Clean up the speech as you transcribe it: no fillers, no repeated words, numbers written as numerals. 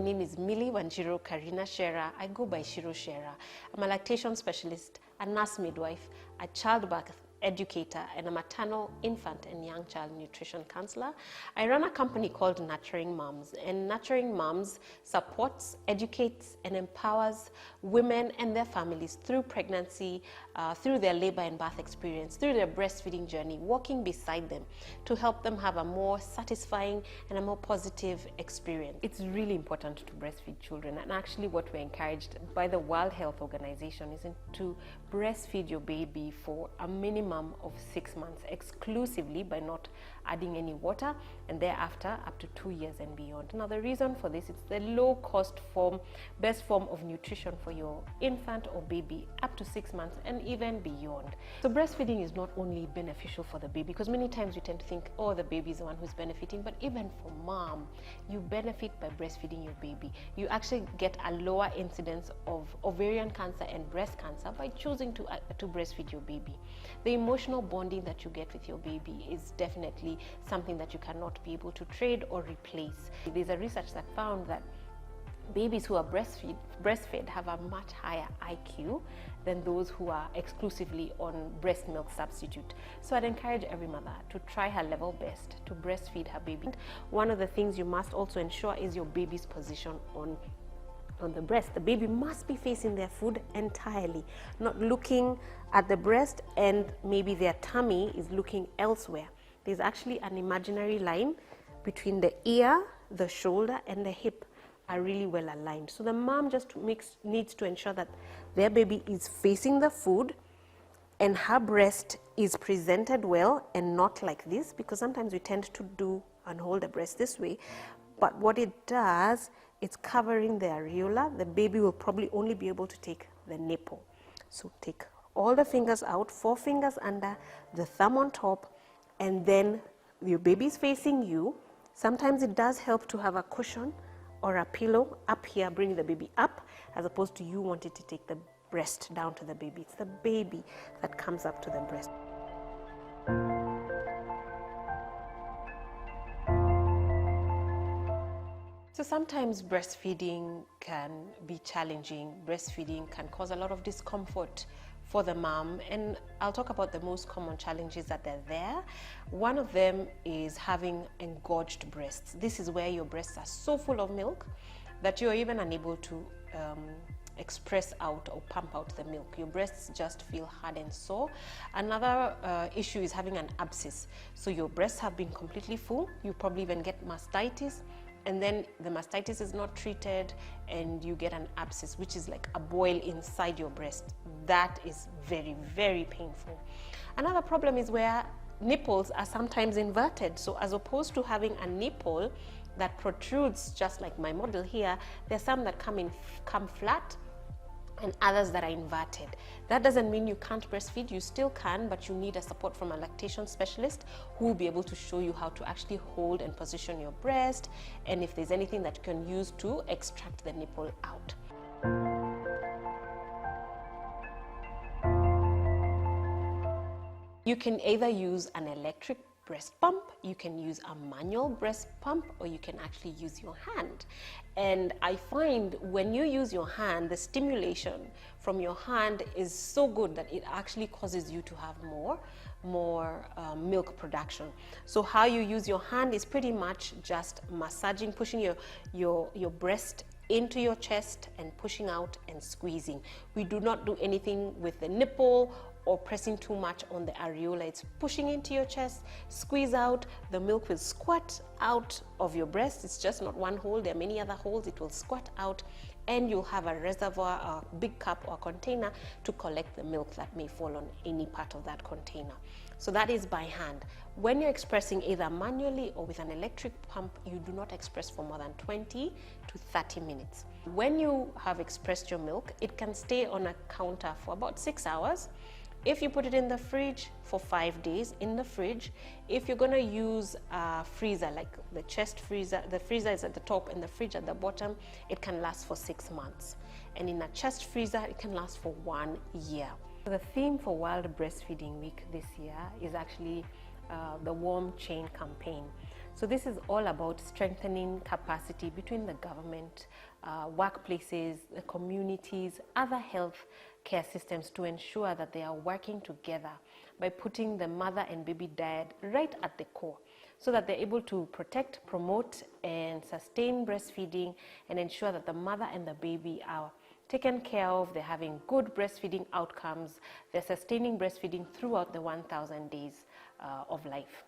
name is Millie Wanjiro Karina Shera. I go by Shiro Shera. I'm a lactation specialist, a nurse midwife, a childbirth educator, and a maternal, infant, and young child nutrition counselor. I run a company called Nurturing Moms, and Nurturing Moms supports, educates, and empowers women and their families through pregnancy, through their labor and birth experience, through their breastfeeding journey, walking beside them to help them have a more satisfying and a more positive experience. It's really important to breastfeed children, and actually what we're encouraged by the World Health Organization is to breastfeed your baby for a minimum of 6 months exclusively by not adding any water, and thereafter up to 2 years and beyond. Now the reason for this, it's the low cost best form of nutrition for your infant or baby up to 6 months and even beyond. So breastfeeding is not only beneficial for the baby, because many times we tend to think, oh, the baby is the one who's benefiting, but even for mom, you benefit by breastfeeding your baby. You actually get a lower incidence of ovarian cancer and breast cancer by choosing to breastfeed your baby. The emotional bonding that you get with your baby is definitely something that you cannot be able to trade or replace. There's a research that found that babies who are breastfed have a much higher IQ than those who are exclusively on breast milk substitute. So I'd encourage every mother to try her level best to breastfeed her baby. One of the things you must also ensure is your baby's position on the breast. The baby must be facing their food entirely, not looking at the breast and maybe their tummy is looking elsewhere. There's actually an imaginary line between the ear, the shoulder, and the hip are really well aligned. So the mom just needs to ensure that their baby is facing the food and her breast is presented well and not like this, because sometimes we tend to do and hold the breast this way. But what it does, it's covering the areola. The baby will probably only be able to take the nipple. So take all the fingers out, 4 fingers under, the thumb on top, and then your baby is facing you. Sometimes it does help to have a cushion or a pillow up here, bring the baby up, as opposed to you wanting to take the breast down to the baby. It's the baby that comes up to the breast. So sometimes breastfeeding can be challenging. Breastfeeding can cause a lot of discomfort for the mom, and I'll talk about the most common challenges that are there. One of them is having engorged breasts. This is where your breasts are so full of milk that you're even unable to express out or pump out the milk. Your breasts just feel hard and sore. Another issue is having an abscess. So your breasts have been completely full. You probably even get mastitis, and then the mastitis is not treated and you get an abscess, which is like a boil inside your breast. That is very, very painful. Another problem is where nipples are sometimes inverted. So as opposed to having a nipple that protrudes just like my model here, there's some that come flat and others that are inverted. That doesn't mean you can't breastfeed. You still can, but you need a support from a lactation specialist who will be able to show you how to actually hold and position your breast, and if there's anything that you can use to extract the nipple out. You can either use an electric breast pump, you can use a manual breast pump, or you can actually use your hand. And I find when you use your hand, the stimulation from your hand is so good that it actually causes you to have more milk production. So how you use your hand is pretty much just massaging, pushing your breast into your chest and pushing out and squeezing. We do not do anything with the nipple or pressing too much on the areola. It's pushing into your chest, squeeze out, the milk will squirt out of your breast. It's just not one hole, there are many other holes. It will squirt out, and you'll have a reservoir, a big cup or container to collect the milk that may fall on any part of that container. So that is by hand. When you're expressing either manually or with an electric pump, you do not express for more than 20 to 30 minutes. When you have expressed your milk, it can stay on a counter for about 6 hours. If you put it in the fridge for 5 days in the fridge, if you're going to use a freezer, like the chest freezer, the freezer is at the top and the fridge at the bottom, it can last for 6 months. And in a chest freezer, it can last for 1 year. The theme for World Breastfeeding Week this year is actually the Warm Chain campaign. So this is all about strengthening capacity between the government, workplaces, the communities, other health care systems to ensure that they are working together by putting the mother and baby diet right at the core, so that they're able to protect, promote, and sustain breastfeeding and ensure that the mother and the baby are taken care of, they're having good breastfeeding outcomes, they're sustaining breastfeeding throughout the 1,000 days of life.